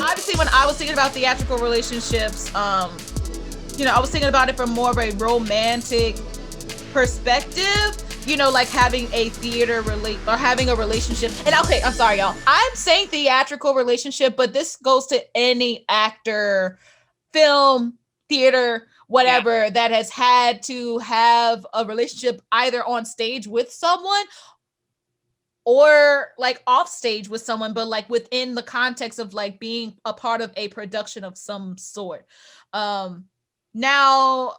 Obviously, when I was thinking about theatrical relationships, I was thinking about it from more of a romantic perspective, like having a theater relate or having a relationship. And okay, I'm sorry, y'all. I'm saying theatrical relationship, but this goes to any actor, film, theater, whatever, that has had to have a relationship either on stage with someone or like off stage with someone, but like within the context of like being a part of a production of some sort. Now,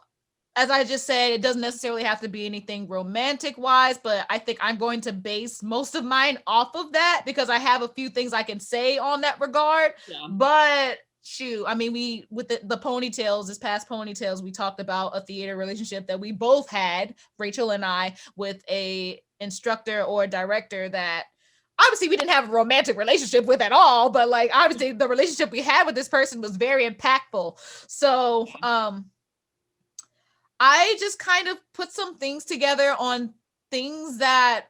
as I just said, it doesn't necessarily have to be anything romantic wise, but I think I'm going to base most of mine off of that because I have a few things I can say on that regard. Yeah. But shoot, I mean, we with the ponytails, this past ponytails, we talked about a theater relationship that we both had, Rachel and I, with a instructor or director that obviously we didn't have a romantic relationship with at all, but like obviously the relationship we had with this person was very impactful. So I just kind of put some things together on things that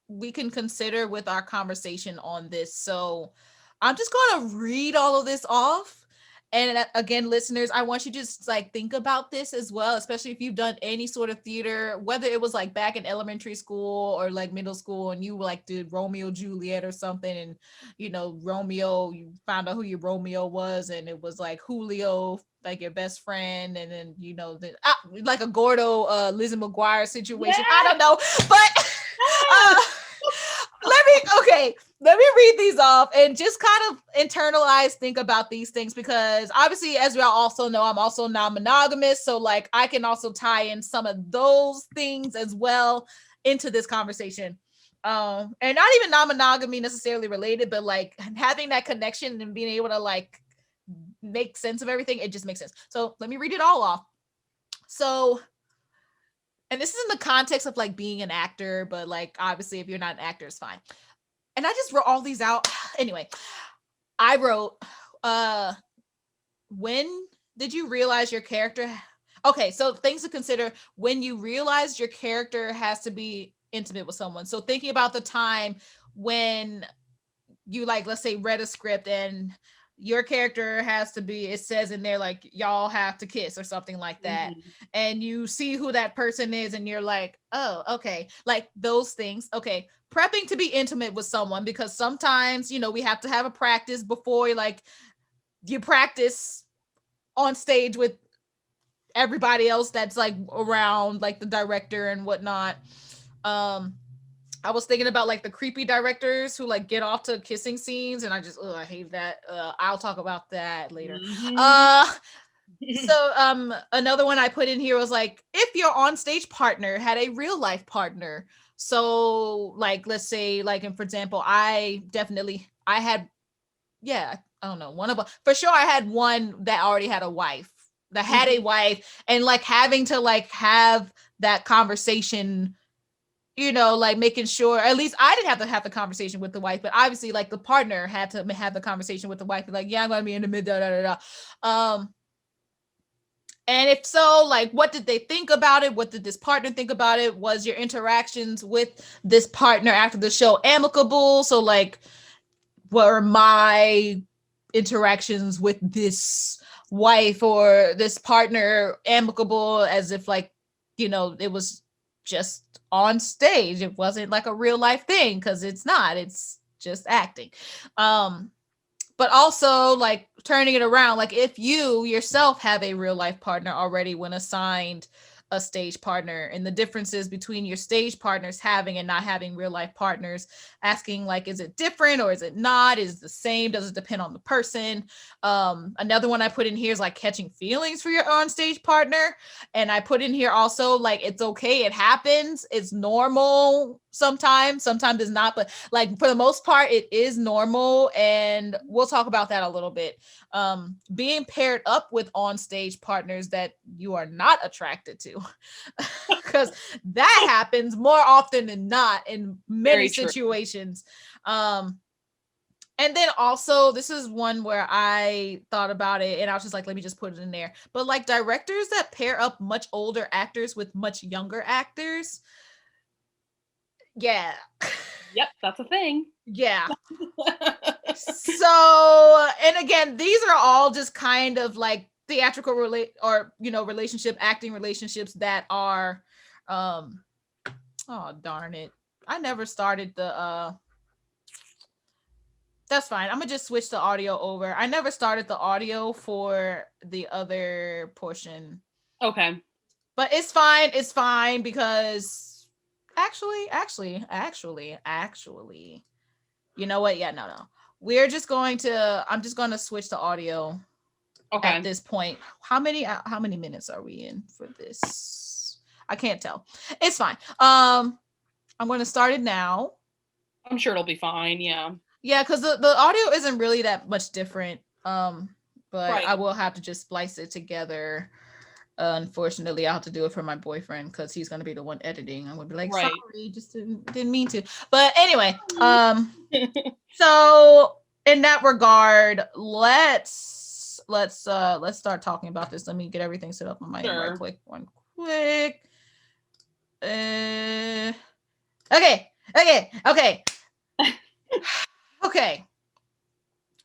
we can consider with our conversation on this. So I'm just going to read all of this off. And again, listeners, I want you to just like think about this as well, especially if you've done any sort of theater, whether it was like back in elementary school or like middle school and you like did Romeo Juliet or something. And, Romeo, you found out who your Romeo was and it was like Julio, like your best friend. And then, like a Gordo, Lizzie McGuire situation. Yeah. I don't know, but let me read these off and just kind of internalize, think about these things, because obviously, as y'all also know, I'm also non-monogamous. So like I can also tie in some of those things as well into this conversation. And not even non-monogamy necessarily related, but like having that connection and being able to like make sense of everything, it just makes sense. So let me read it all off. So, and this is in the context of like being an actor, but like obviously if you're not an actor, it's fine. And I just wrote all these out. Anyway, I wrote, when did you realize your character? Okay, so things to consider when you realize your character has to be intimate with someone. So thinking about the time when you like, let's say, read a script and your character has to be, it says in there like y'all have to kiss or something like that, and you see who that person is and you're like, oh, okay, like those things. Okay, prepping to be intimate with someone, because sometimes we have to have a practice before, like you practice on stage with everybody else that's like around, like the director and whatnot. I was thinking about like the creepy directors who like get off to kissing scenes, and I hate that. I'll talk about that later. So another one I put in here was like, if your onstage partner had a real life partner. So like, let's say like, and for example, I had, I don't know, one of them for sure. I had one that already had a wife, that had a wife, and like having to like have that conversation, like making sure, at least I didn't have to have the conversation with the wife, but obviously like the partner had to have the conversation with the wife, like, yeah, I'm gonna be in the mid, da da da da. And if so, like, what did they think about it? What did this partner think about it? Was your interactions with this partner after the show amicable? So like, were my interactions with this wife or this partner amicable, as if like, it was just on stage? It wasn't like a real life thing, because it's not, it's just acting. But also like turning it around, like if you yourself have a real life partner already when assigned a stage partner, and the differences between your stage partners having and not having real life partners, asking like, is it different or is it not? Is it the same? Does it depend on the person? Another one I put in here is like catching feelings for your on stage partner. And I put in here also like, it's okay, it happens, it's normal. Sometimes it's not, but like for the most part it is normal, and we'll talk about that a little bit. Being paired up with on-stage partners that you are not attracted to, because that happens more often than not in many situations. And then also, this is one where I thought about it and I was just like, let me just put it in there. But like directors that pair up much older actors with much younger actors, Yeah. Yep, that's a thing. Yeah. So, and again, these are all just kind of like theatrical relationship acting relationships that are um oh darn it. I never started the that's fine. I'm gonna just switch the audio over. I never started the audio for the other portion. Okay. But it's fine. It's fine because actually, you know what? Yeah, no. I'm just going to switch the audio at Okay. this point. How many minutes are we in for this? I can't tell. It's fine. I'm going to start it now. I'm sure it'll be fine. Yeah. Yeah, cuz the audio isn't really that much different. But I Right. will have to just splice it together. Unfortunately, I'll have to do it for my boyfriend because he's gonna be the one editing. I'm gonna be like, Right. sorry, just didn't mean to. But anyway, so in that regard, let's start talking about this. Let me get everything set up on my end right Sure. quick. One quick. Uh, okay. Okay.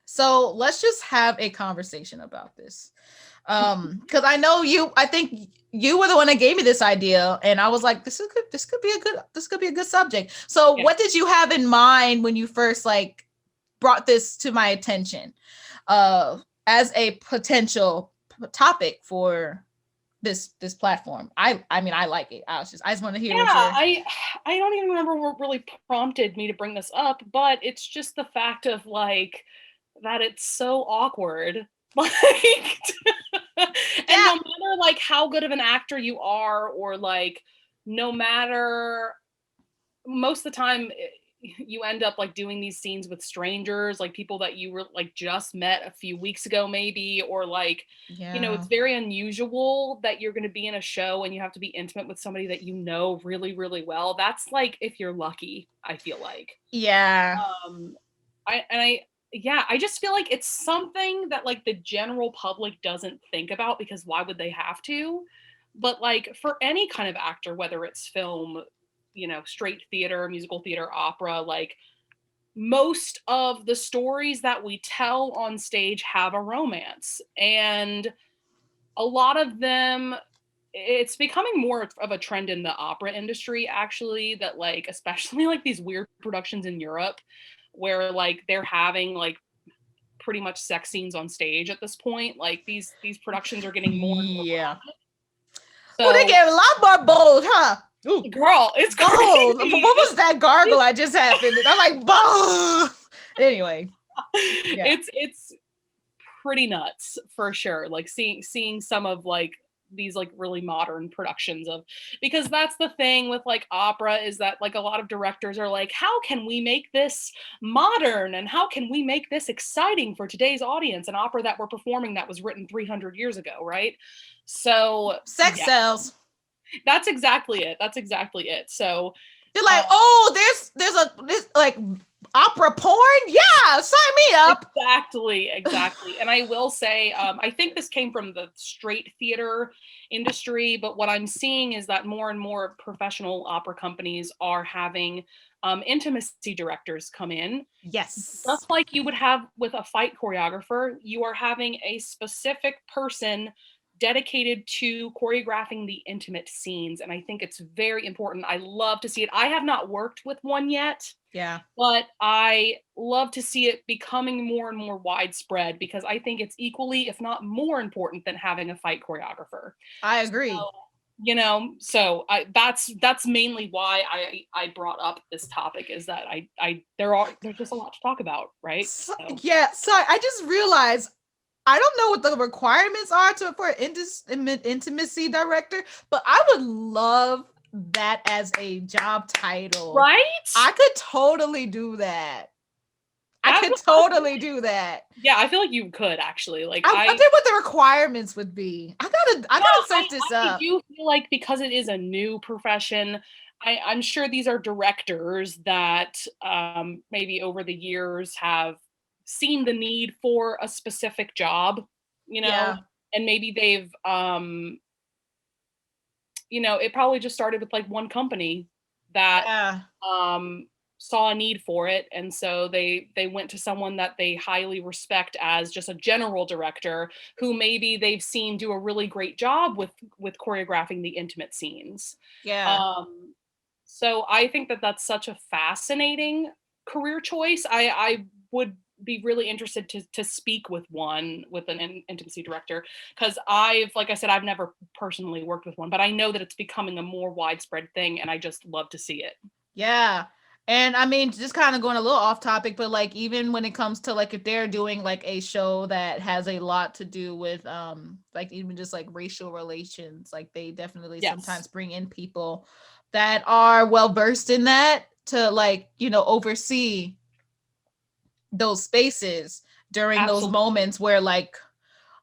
So let's just have a conversation about this. Because I think you were the one that gave me this idea, and I was like, this could be a good subject. So Yeah. what did you have in mind when you first like brought this to my attention as a potential topic for this platform? I mean, I like it. I just want to hear Yeah, what you're. I don't even remember what really prompted me to bring this up, but it's just the fact of like that it's so awkward. Like and Yeah. no matter like how good of an actor you are or like no matter most of the time you end up like doing these scenes with strangers, like people that you were like just met a few weeks ago maybe, or like Yeah. it's very unusual that you're going to be in a show and you have to be intimate with somebody that you know really really well. That's like if you're lucky, I feel like. Yeah. um I yeah, I just feel like it's something that like the general public doesn't think about because why would they have to? But like for any kind of actor, whether it's film, straight theater, musical theater, opera, like most of the stories that we tell on stage have a romance. And a lot of them, it's becoming more of a trend in the opera industry actually, that like especially like these weird productions in Europe where like they're having like pretty much sex scenes on stage at this point. Like these productions are getting more and more Yeah. Oh, they so get a lot more bold, huh? Ooh, girl, it's bold. What crazy. was that gargle I just happened? I'm like, bold. Anyway, yeah. It's pretty nuts for sure. Like seeing some of like these like really modern productions of, because that's the thing with like opera is that like a lot of directors are like, how can we make this modern and how can we make this exciting for today's audience, an opera that we're performing that was written 300 years ago, right? So Sex yeah, sells. that's exactly it. So They're uh, like, oh, there's like opera porn. Yeah, sign me up. exactly. And I will say, I think this came from the straight theater industry, but what I'm seeing is that more and more professional opera companies are having intimacy directors come in. Yes. Just like you would have with a fight choreographer, you are having a specific person dedicated to choreographing the intimate scenes. And I think it's very important. I love to see it. I have not worked with one yet, Yeah, but I love to see it becoming more and more widespread because I think it's equally, if not more important than having a fight choreographer. I So, agree. that's mainly why I brought up this topic, is that there's just a lot to talk about, right? So, So yeah, sorry. I just realized I don't know what the requirements are for an intimacy director, but I would love that as a job title. right? I could totally do that. I That could would I feel totally like, do that. yeah, I feel like you could actually. Like I wonder what the requirements would be. I yeah, gotta search this I up. do feel like because it is a new profession, I'm sure these are directors that maybe over the years have seen the need for a specific job, you know, Yeah. and maybe they've it probably just started with like one company that Yeah. saw a need for it, and so they went to someone that they highly respect as just a general director who maybe they've seen do a really great job with choreographing the intimate scenes. Yeah. Um, so I think that that's such a fascinating career choice. I would be really interested to speak with an intimacy director, because I've, like I said, I've never personally worked with one, but I know that it's becoming a more widespread thing, and I just love to see it. Yeah. And I mean, just kind of going a little off topic, but like even when it comes to like if they're doing like a show that has a lot to do with like even just like racial relations, like they definitely Yes, sometimes bring in people that are well versed in that to like, oversee those spaces during those absolutely. moments where like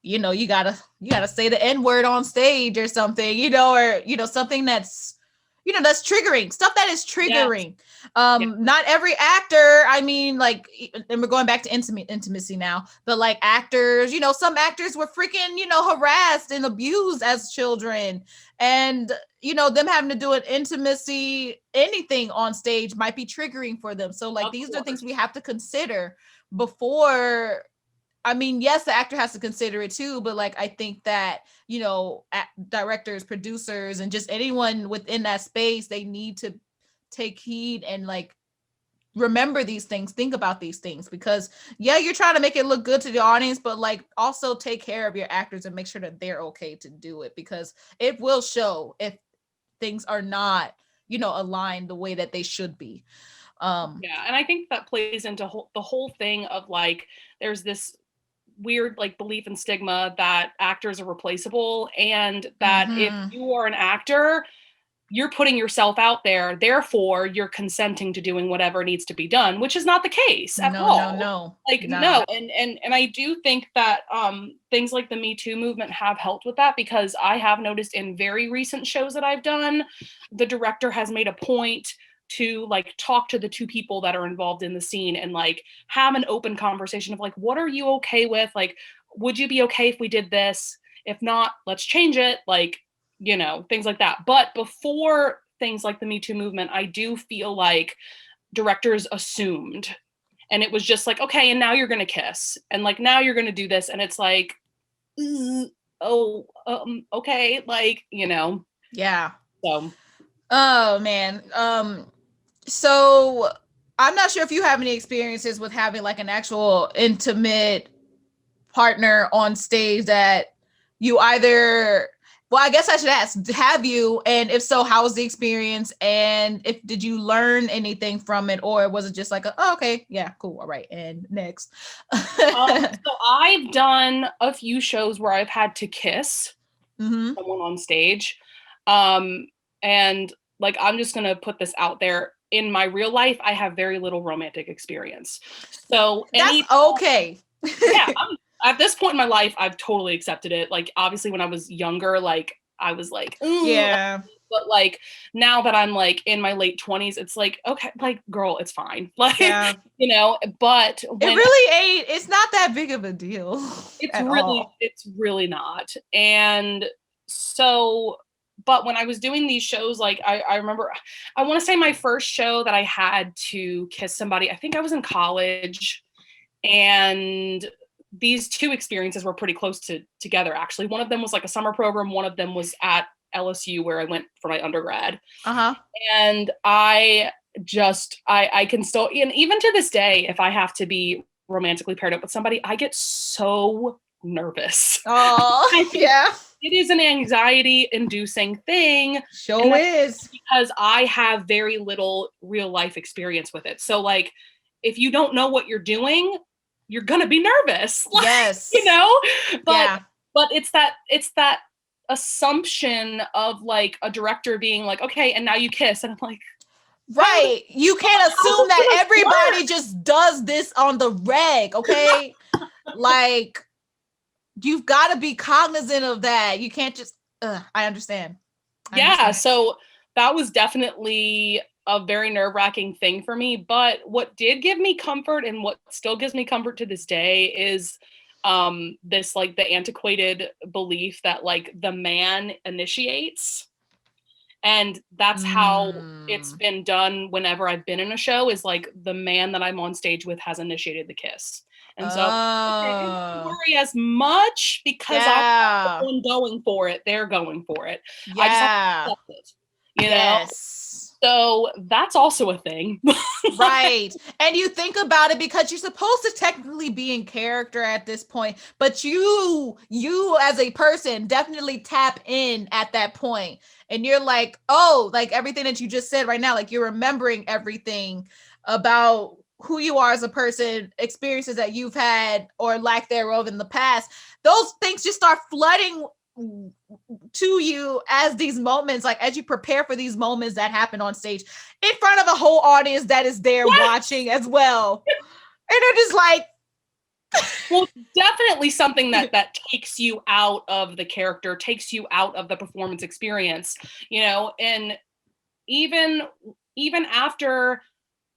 you gotta say the n-word on stage or something, or something that's triggering, stuff that is Yes. triggering. Yeah. Not every actor, I mean, like, and we're going back to intimacy now, but like actors, some actors were freaking harassed and abused as children, and them having to do an intimacy anything on stage might be triggering for them. So like Of these are things we course. have to consider before. I mean, yes, the actor has to consider it too, but like I think that directors, producers, and just anyone within that space, they need to take heed and like remember these things, think about these things, because yeah, you're trying to make it look good to the audience, but like also take care of your actors and make sure that they're okay to do it, because it will show if things are not aligned the way that they should be. um Yeah, and I think that plays into the whole thing of like there's this weird like belief and stigma that actors are replaceable, and that if mhm. you are an actor, you're putting yourself out there, therefore you're consenting to doing whatever needs to be done, which is not the case at No, no, all. no, Like nah. no, and I do think that things like the Me Too movement have helped with that, because I have noticed in very recent shows that I've done, the director has made a point to like talk to the two people that are involved in the scene and like have an open conversation of like, what are you okay with, like would you be okay if we did this, if not let's change it, like things like that. But before things like the Me Too movement, I do feel like directors assumed, and it was just like, okay, and now you're gonna kiss, and like now you're gonna do this, and it's like, oh, okay, like Yeah. so Oh man. So I'm not sure if you have any experiences with having like an actual intimate partner on stage that you either, well, I guess I should ask, have you, and if so, how was the experience, and if did you learn anything from it, or was it just like oh, okay, yeah, cool, all right, and next. so I've done a few shows where I've had to kiss Mm-hmm. someone on stage. Um, and like, I'm just going to put this out there. In my real life, I have very little romantic experience. So That's any, okay. yeah, at this point in my life, I've totally accepted it. Like, obviously, when I was younger, like, I was like, ooh, Yeah. but like now that I'm like in my late 20s, it's like, okay, like, girl, it's fine. Like, Yeah. but It when really ain't. It's not that big of a deal at all. it's really not. And so, but when I was doing these shows, like I remember, I want to say my first show that I had to kiss somebody, I think I was in college, and these two experiences were pretty close together actually. One of them was like a summer program, one of them was at LSU where I went for my undergrad. Uh huh. And I can still, and even to this day, if I have to be romantically paired up with somebody, I get so nervous. Oh yeah. It is an anxiety inducing thing. And Show that's is. because I have very little real life experience with it. So like if you don't know what you're doing, you're gonna be nervous. Like, you Yes. know? But Yeah. it's that assumption of like a director being like, okay, and now you kiss. And I'm like, how Right. You can't how's assume this that gonna everybody work? just does this on the reg, okay? Like, you've got to be cognizant of that. You can't just, I understand. I Yeah, understand. so that was definitely a very nerve-wracking thing for me. But what did give me comfort and what still gives me comfort to this day is this like the antiquated belief that like the man initiates And that's how it's Mm. been done whenever I've been in a show, is like the man that I'm on stage with has initiated the kiss. And so, okay, I don't have to Oh. worry as much because I'm not the Yeah. one going for it. They're going for it. I just have to Yeah. accept it, you know? Yes. So that's also a thing. Right. And you think about it because you're supposed to technically be in character at this point, but you as a person definitely tap in at that point. And you're like, "Oh, like everything that you just said right now, like you're remembering everything about who you are as a person, experiences that you've had or lack thereof in the past. Those things just start flooding to you as these moments, like as you prepare for these moments that happen on stage in front of a whole audience that is there watching as well. And they're just like, Well, definitely something that takes you out of the character, takes you out of the performance experience, and even even after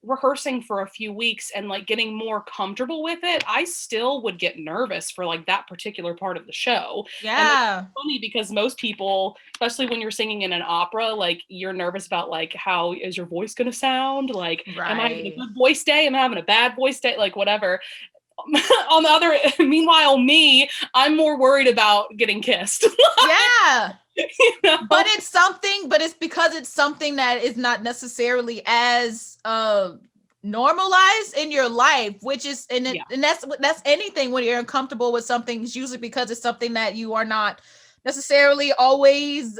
rehearsing for a few weeks and like getting more comfortable with it, I still would get nervous for like that particular part of the show. And it's yeah, funny because most people, especially when you're singing in an opera, like you're nervous about like how is your voice going to sound? Like, am I having a right. good voice day? Am I having a bad voice day? Like whatever. On the other, meanwhile, me, I'm more worried about getting kissed. Yeah. you But know? it's because it's something that is not necessarily as normalized in your life, which is Yeah. and that's anything when you're uncomfortable with something, it's usually because it's something that you are not necessarily always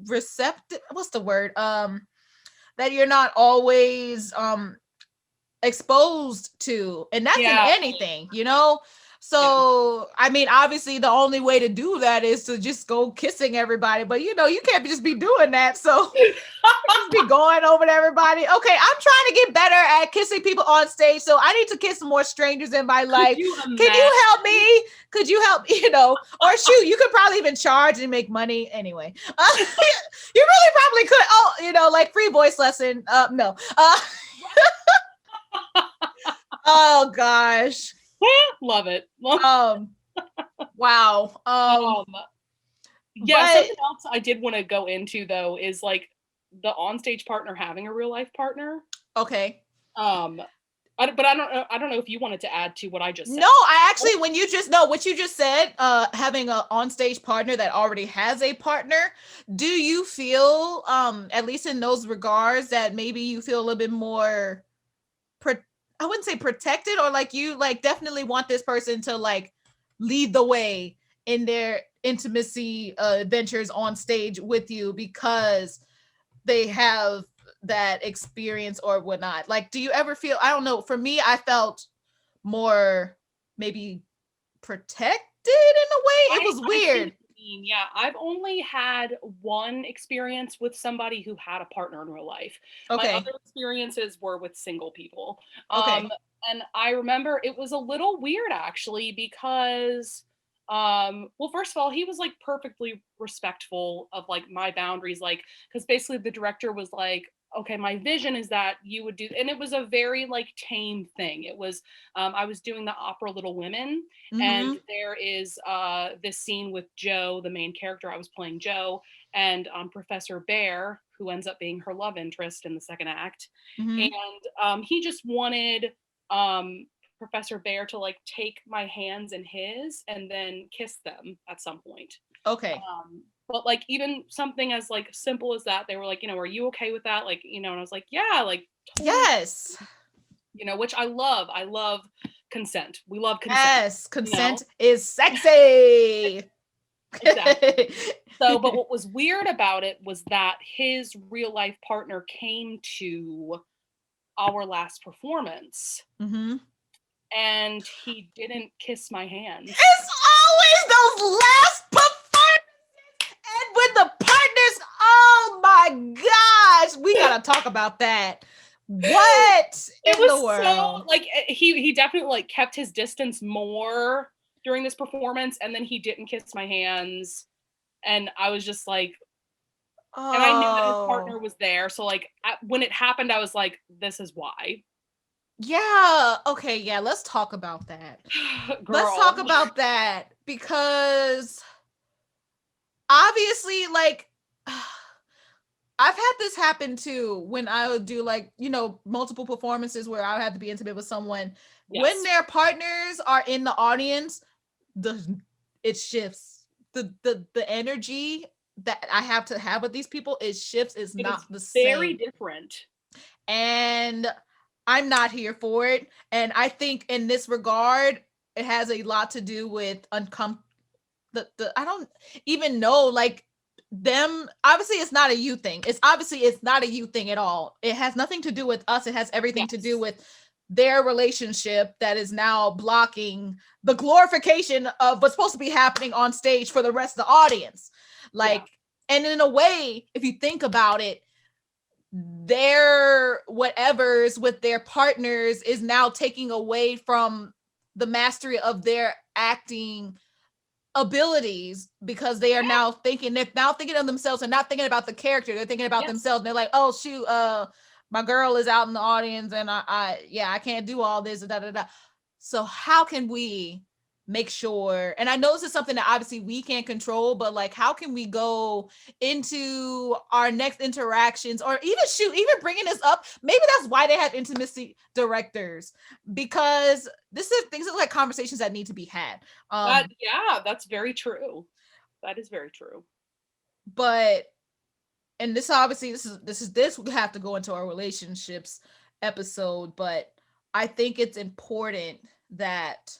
receptive. What's the word? That you're not always exposed to, and that's in Yeah. anything, you know. Yeah. So I mean, obviously the only way to do that is to just go kissing everybody, but you know you can't just be doing that, so just be going over to everybody. Okay, I'm trying to get better at kissing people on stage, so I need to kiss more strangers in my Could life. you Can you imagine? help me? Could you help, or shoot, you could probably even charge and make money anyway. You really probably could. Oh, like free voice lesson. No. Oh gosh. Love it. Um, wow. Um, yeah, But something else I did want to go into though is like the onstage partner having a real life partner. okay. Um, but I don't know if you wanted to add to what I just No, said. I actually, when you just know what you just said, having a onstage partner that already has a partner, do you feel, at least in those regards, that maybe you feel a little bit more, pro- I wouldn't say protected, or like you like definitely want this person to like lead the way in their intimacy adventures on stage with you because they have that experience or whatnot. Like, do you ever feel? I don't know. For me, I felt more maybe protected in a way. It was I see what weird. you mean. Yeah, I've only had one experience with somebody who had a partner in real life. My Okay. other experiences were with single people. Um, Okay. and I remember it was a little weird actually because well, first of all, he was like perfectly respectful of like my boundaries, like because basically the director was like, okay, my vision is that you would do, and it was a very like tame thing. It was I was doing the opera Little Women, and Mm-hmm. there is this scene with Joe, the main character. I was playing Joe, and Professor Bear, who ends up being her love interest in the second act. And Mm-hmm. he just wanted um, Professor Bear to like take my hands in his and then kiss them at some point. Okay. But like even something as like simple as that, they were like, are you okay with that? Like, and I was like, yeah, like totally, Yes. which I love. I love consent. We love consent, Yes. you know? Consent is sexy. Exactly. So, but what was weird about it was that his real life partner came to our last performance Mm-hmm. and he didn't kiss my hands. It's always those last performances, and with the partners. Oh my gosh, we gotta talk about that. What It in the was so world? like he definitely like kept his distance more during this performance, and then he didn't kiss my hands, and I was just like, and I knew that his Oh, partner was there, so like when it happened, I was like, this is why, yeah. Okay, yeah. Let's talk about that. Let's girl. talk about that because obviously, like, I've had this happen too when I would do like, multiple performances where I have to be intimate with someone. When Yes. their partners are in the audience, the it shifts. The energy that I have to have with these people, it shifts, is It not is the very same. different. And I'm not here for it. And I think in this regard, it has a lot to do with the I don't even know, like, them. Obviously it's not a you thing. It's not a you thing at all. It has nothing to do with us. It has everything to do Yes. with their relationship that is now blocking the glorification of what's supposed to be happening on stage for the rest of the audience. Yeah. Like, and in a way, if you think about it, their whatevers with their partners is now taking away from the mastery of their acting abilities, because they are Yeah. now thinking of themselves and not thinking about the character. They're thinking about Yes. themselves. And they're like, oh shoot, my girl is out in the audience, and I can't do all this, da da da. So how can we make sure, and I know this is something that obviously we can't control, but like, how can we go into our next interactions, or even bringing this up, maybe that's why they have intimacy directors, because this is things are like conversations that need to be had. Yeah, that's very true. That is very true. But and this obviously this we have to go into our relationships episode, but I think it's important that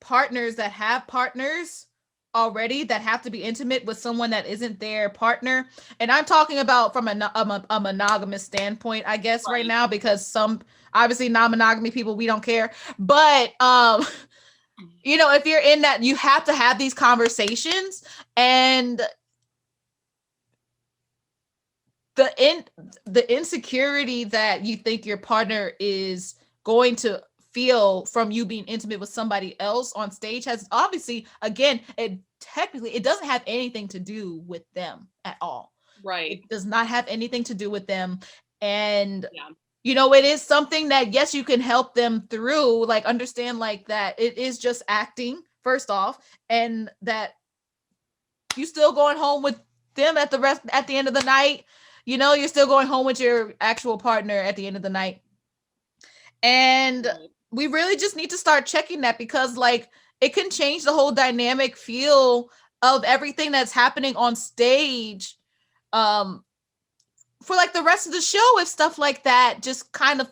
partners that have partners already, that have to be intimate with someone that isn't their partner, and I'm talking about from a monogamous standpoint, I guess, right Right. now, because some obviously non-monogamy people, we don't care, but if you're in that, you have to have these conversations. And the in the insecurity that you think your partner is going to feel from you being intimate with somebody else on stage has, obviously, again, it doesn't have anything to do with them at all. Right. It does not have anything to do with them. And Yeah. it is something that, yes, you can help them through, like, understand, like, that it is just acting, first off, and that you still going home with them at the end of the night. You're still going home with your actual partner at the end of the night. And Right. we really just need to start checking that, because, like, it can change the whole dynamic feel of everything that's happening on stage, um for like the rest of the show, if stuff like that just kind of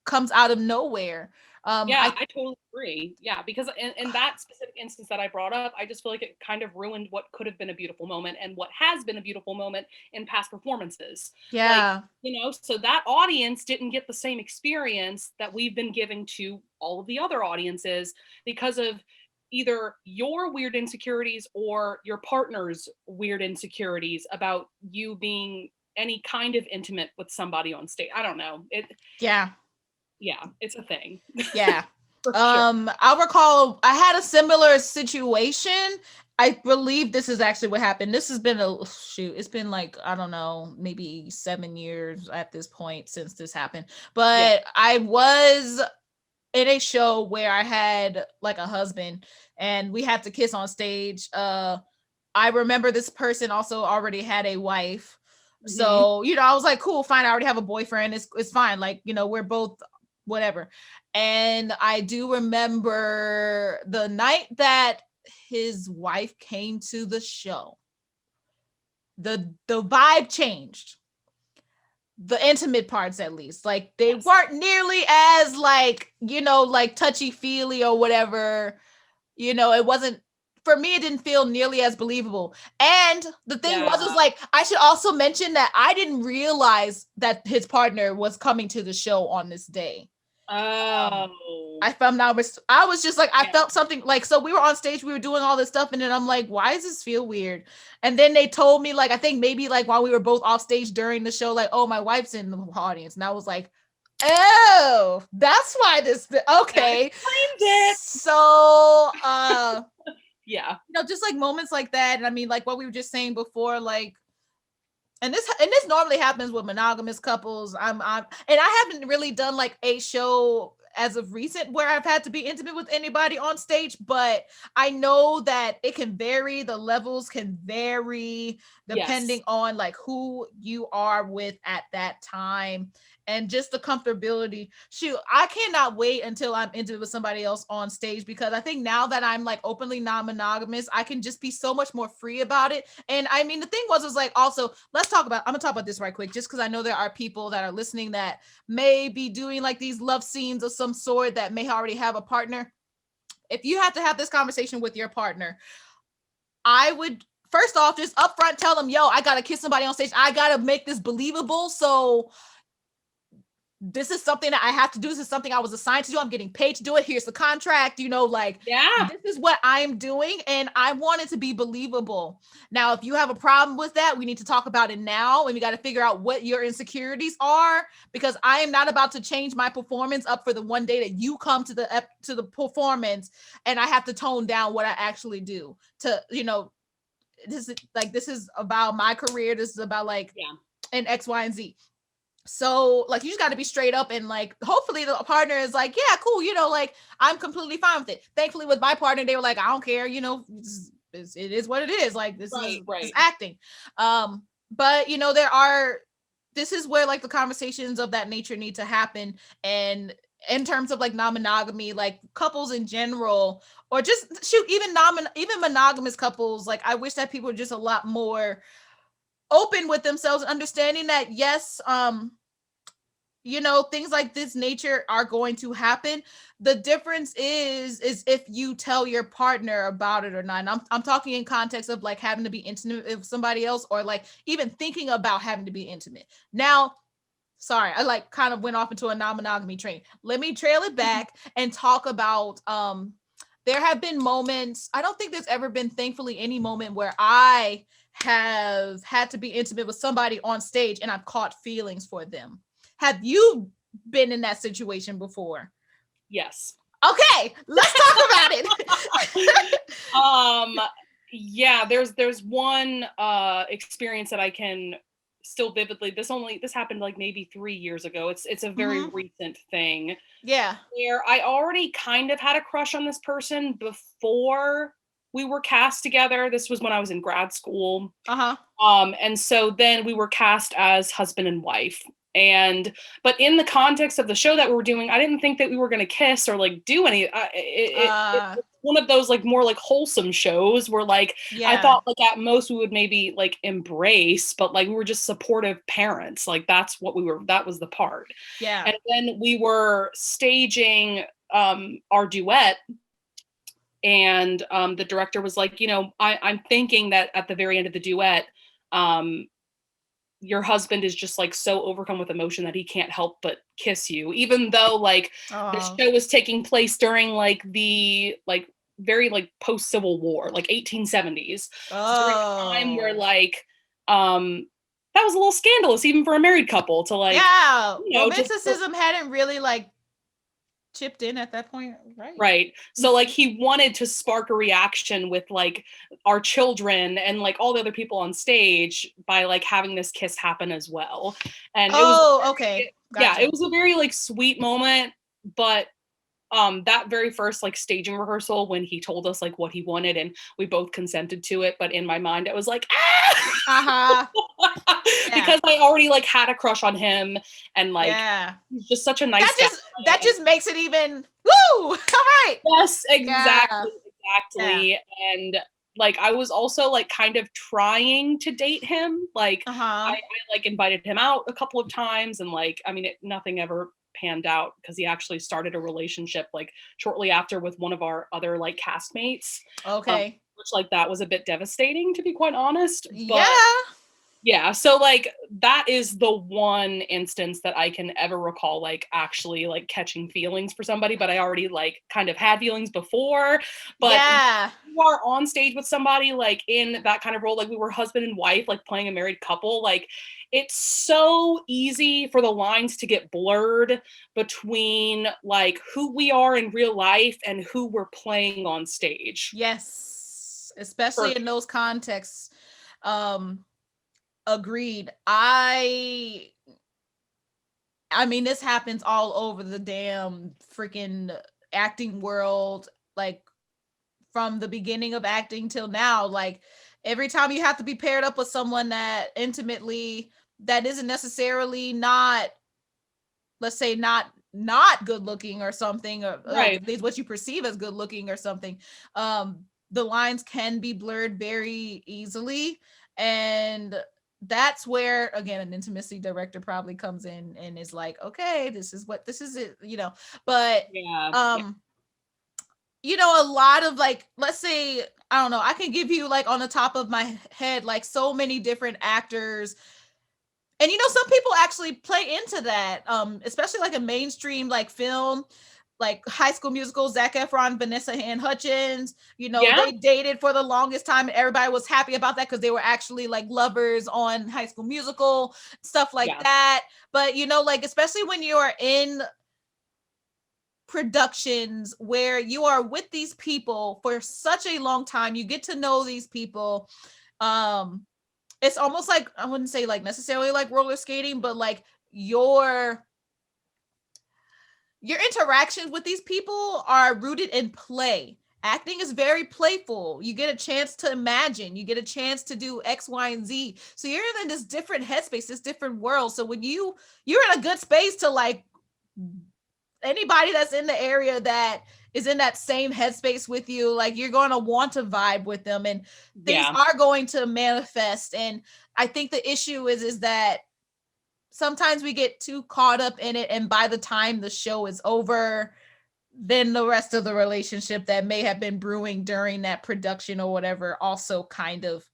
comes out of nowhere. Yeah, I I totally agree. Yeah, because in that specific instance that I brought up, I just feel like it kind of ruined what could have been a beautiful moment and what has been a beautiful moment in past performances. Like, Yeah. so that audience didn't get the same experience that we've been giving to all of the other audiences because of either your weird insecurities or your partner's weird insecurities about you being any kind of intimate with somebody on stage. I don't know. Yeah. Yeah, it's a thing. Yeah. For sure. I'll recall I had a similar situation. I believe this is actually what happened. This has been it's been like, I don't know, maybe 7 years at this point since this happened. Yeah. But I was in a show where I had like a husband, and we had to kiss on stage. I remember this person also already had a wife. Mhm. So, I was like, cool, fine. I already have a boyfriend. It's fine. Like, we're both whatever. And I do remember the night that his wife came to the show, the vibe changed. The intimate parts, at least. Like, they Yes. weren't nearly as, like, like, touchy feely or whatever. It wasn't, for me, it didn't feel nearly as believable. And the thing was Yeah. like, I should also mention that I didn't realize that his partner was coming to the show on this day. Um, Oh. I found out, I was just like, I Yeah. felt something, like, so we were on stage, we were doing all this stuff, and then I'm like, why does this feel weird? And then they told me, like, I think maybe like while we were both off stage during the show, like, oh, my wife's in the audience. And I was like, oh, that's why this, That okay. explains it. So Yeah. just like moments like that. And I mean, like what we were just saying before, like, and this normally happens with monogamous couples. And I haven't really done like a show as of recent where I've had to be intimate with anybody on stage, but I know that it can vary. The levels can vary Yes. depending on like who you are with at that time and just the comfortability. Shoot, I cannot wait until I'm intimate with somebody else on stage, because I think now that I'm like openly non-monogamous, I can just be so much more free about it. And I mean, the thing was like, also, I'm gonna talk about this right quick, just because I know there are people that are listening that may be doing like these love scenes of some sort, that may already have a partner. If you have to have this conversation with your partner, I would first off just upfront tell them, yo, I gotta kiss somebody on stage. I gotta make this believable. So this is something that I have to do. This is something I was assigned to do. I'm getting paid to do it. Here's the contract, like Yeah. this is what I'm doing. And I want it to be believable. Now, if you have a problem with that, we need to talk about it now. And we got to figure out what your insecurities are, because I am not about to change my performance up for the one day that you come to the performance, and I have to tone down what I actually do to, this is about my career. This is about like, Yeah. an X, Y, and Z. So like you just got to be straight up, and like hopefully the partner is like, yeah, cool, like I'm completely fine with it. Thankfully with my partner, they were like, I don't care, it is what it is, like this is Right. acting. But this is where like the conversations of that nature need to happen. And in terms of like non-monogamy, like couples in general, or just shoot, even monogamous couples, like I wish that people were just a lot more open with themselves, understanding that yes, things like this nature are going to happen. The difference is if you tell your partner about it or not. And I'm talking in context of like having to be intimate with somebody else, or like even thinking about having to be intimate. Now, sorry, I like kind of went off into a non-monogamy train. Let me trail it back and talk about there have been moments. I don't think there's ever been, thankfully, any moment where I have had to be intimate with somebody on stage and I've caught feelings for them. Have you been in that situation before? Yes. Okay, let's talk about it. um yeah, there's one experience that I can still vividly, this happened like maybe 3 years ago. It's a very Mhm. recent thing, Yeah. where I already kind of had a crush on this person before we were cast together. This was when I was in grad school. Uh-huh. And so then we were cast as husband and wife. And but in the context of the show that we were doing, I didn't think that we were going to kiss or like do any. It's one of those like more like wholesome shows where like I Yeah. thought like at most we would maybe like embrace, but like we were just supportive parents. Like that's what we were. That was the part. Yeah. And then we were staging our duet, and the director was like, I'm thinking that at the very end of the duet, um, your husband is just like so overcome with emotion that he can't help but kiss you, even though like the Oh. show was taking place during like the like very like post Civil War, like 1870s, during a time where Oh. like that was a little scandalous even for a married couple to like, Yeah. just Romanticism hadn't really like chipped in at that point, right? right. So like he wanted to spark a reaction with like our children and like all the other people on stage by like having this kiss happen as well. And it was Oh, okay. yeah, Gotcha. it was a very like sweet moment, but that very first like staging rehearsal when he told us like what he wanted and we both consented to it, but in my mind I was like, ah! Uh-huh. Yeah. Because I already like had a crush on him, and like Yeah. he's just such a That nice guy. just that just makes it even woo. All right. Yes, Yeah. exactly, Yeah. exactly. And like I was also like kind of trying to date him. Like Uh-huh. I like invited him out a couple of times, and like I mean nothing ever panned out because he actually started a relationship like shortly after with one of our other like castmates. Okay. Which like that was a bit devastating, to be quite honest. But Yeah. yeah, so like that is the one instance that I can ever recall like actually like catching feelings for somebody, but I already like kind of had feelings before. But Yeah. you are on stage with somebody like in that kind of role, like we were husband and wife, like playing a married couple, like it's so easy for the lines to get blurred between like who we are in real life and who we're playing on stage. Yes. For Especially in those contexts. Um Agreed. I I mean, this happens all over the damn freaking acting world, like from the beginning of acting till now. Like every time you have to be paired up with someone that intimately that isn't necessarily not, let's say, not good looking or something, or like Right. at least what you perceive as good looking or something, the lines can be blurred very easily. And that's where again an intimacy director probably comes in and is like, okay, this is what this is it, but Yeah. Yeah. um a lot of, like, let's say, I don't know, I can give you like on the top of my head like so many different actors. And some people actually play into that, especially like a mainstream like film, like High School Musical, Zac Efron, Vanessa Ann Hutchins. Yeah. They dated for the longest time, and everybody was happy about that because they were actually like lovers on High School Musical, stuff like Yeah. that. But like especially when you are in productions where you are with these people for such a long time, you get to know these people. Um, it's almost like, I wouldn't say like necessarily like roller skating, but like your your interactions with these people are rooted in play. Acting is very playful. You get a chance to imagine, you get a chance to do X, Y, and Z. So you're in this different headspace, this different world. So when you're in a good space to like anybody that's in the area that is in that same headspace with you, like you're going to want to vibe with them, and things Yeah. are going to manifest. And I think the issue is that sometimes we get too caught up in it, and by the time the show is over, then the rest of the relationship that may have been brewing during that production or whatever also kind of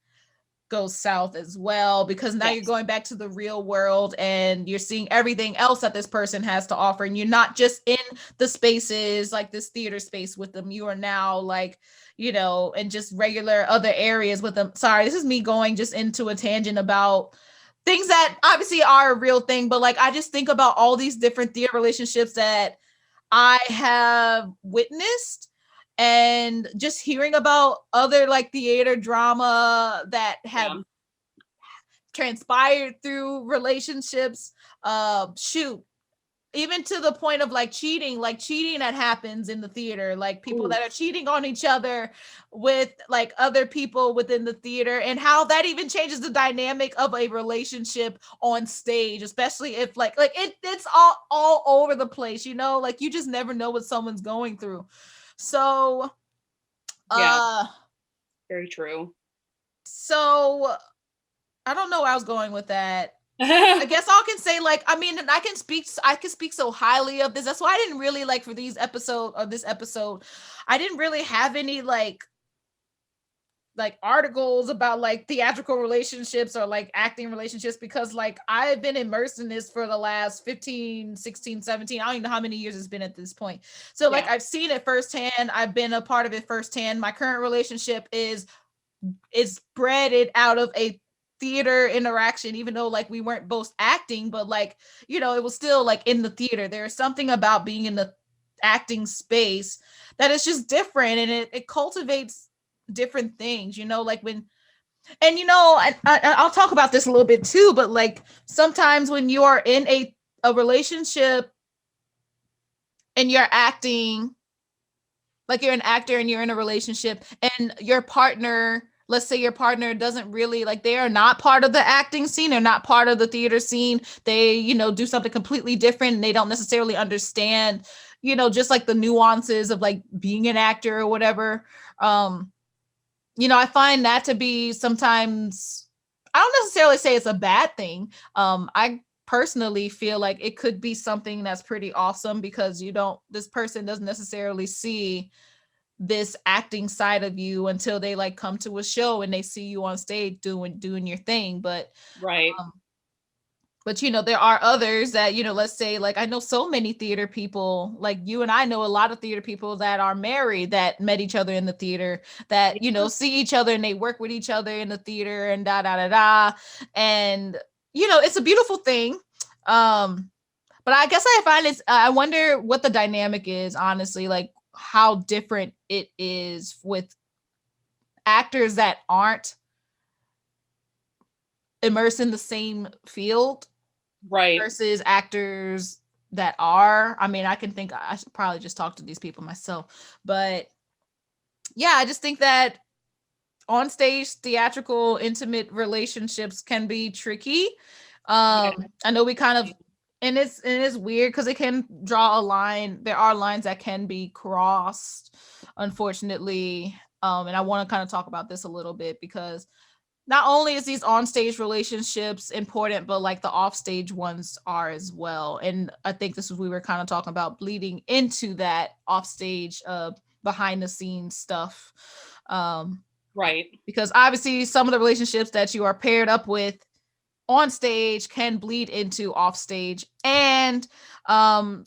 goes south as well, because now you're Yes. going back to the real world and you're seeing everything else that this person has to offer, and you're not just in the spaces like this theater space with them, you are now like in just regular other areas with them. Sorry, this is me going just into a tangent about things that obviously are a real thing, but like I just think about all these different theater relationships that I have witnessed, and just hearing about other like theater drama that have Yeah. transpired through relationships. Shoot, even to the point of like cheating that happens in the theater, like people Ooh. that are cheating on each other with like other people within the theater, and how that even changes the dynamic of a relationship on stage, especially if it's all over the place, like you just never know what someone's going through. So Yeah. uh Very true. so I don't know where I was going with that. I guess all I can say, like, I mean, I can speak so highly of this. That's why I didn't really like for this episode, I didn't really have any like articles about like theatrical relationships or like acting relationships, because like I've been immersed in this for the last 15, 16, 17. I don't even know how many years it's been at this point. So like Yeah. I've seen it firsthand. I've been a part of it firsthand. My current relationship is bred it out of a theater interaction, even though like we weren't both acting, but like it was still like in the theater. There's something about being in the acting space that is just different, and it cultivates different things, like when, and I'll talk about this a little bit too, but like sometimes when you are in a relationship and you're acting, like you're an actor and you're in a relationship, and your partner, let's say your partner doesn't really like, they are not part of the acting scene, they're not part of the theater scene, they do something completely different, and they don't necessarily understand just like the nuances of like being an actor or whatever. I find that to be sometimes, I don't necessarily say it's a bad thing. I personally feel like it could be something that's pretty awesome, because this person doesn't necessarily see this acting side of you until they like come to a show and they see you on stage doing your thing. Right. Um there are others that, let's say, like I know so many theater people, like you and I know a lot of theater people that are married, that met each other in the theater, that Yeah. see each other and they work with each other in the theater, and da da da da. And it's a beautiful thing. um but I guess I find it's, I wonder what the dynamic is, honestly, like how different it is with actors that aren't immersed in the same field. Right. versus actors that are. I mean, I can think I should probably just talk to these people myself, but yeah, I just think that on stage theatrical intimate relationships can be tricky. Yeah. I know we kind of, and it's weird because it can draw a line. There are lines that can be crossed, unfortunately. And I want to kind of talk about this a little bit because not only is these on stage relationships important, but like the off stage ones are as well. And I think this is we were kind of talking about bleeding into that off stage behind the scenes stuff. Um Right. because obviously some of the relationships that you are paired up with on stage can bleed into off stage, and some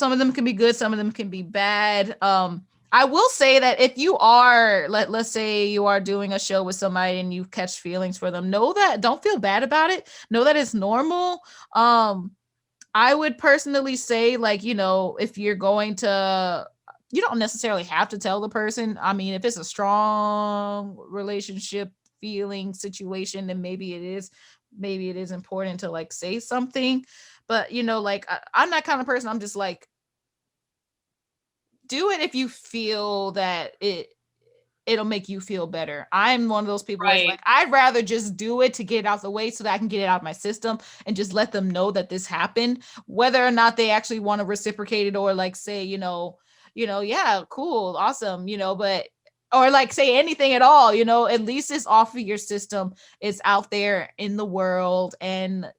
of them can be good, some of them can be bad. I will say that if you are let's say you are doing a show with somebody and you catch feelings for them, know that, don't feel bad about it, know that it's normal. I would personally say, like, if you're going to, you don't necessarily have to tell the person. I mean, if it's a strong relationship feeling situation, then maybe it is important to like say something. But like I'm that kind of person. I'm just like, do it if you feel that it'll make you feel better. I'm one of those people where it's Right. like, I'd rather just do it to get it out the way so that I can get it out of my system and just let them know that this happened, whether or not they actually want to reciprocate it or like say, yeah, cool, awesome, but or like say anything at all, at least it's off of your system. It's out there in the world, and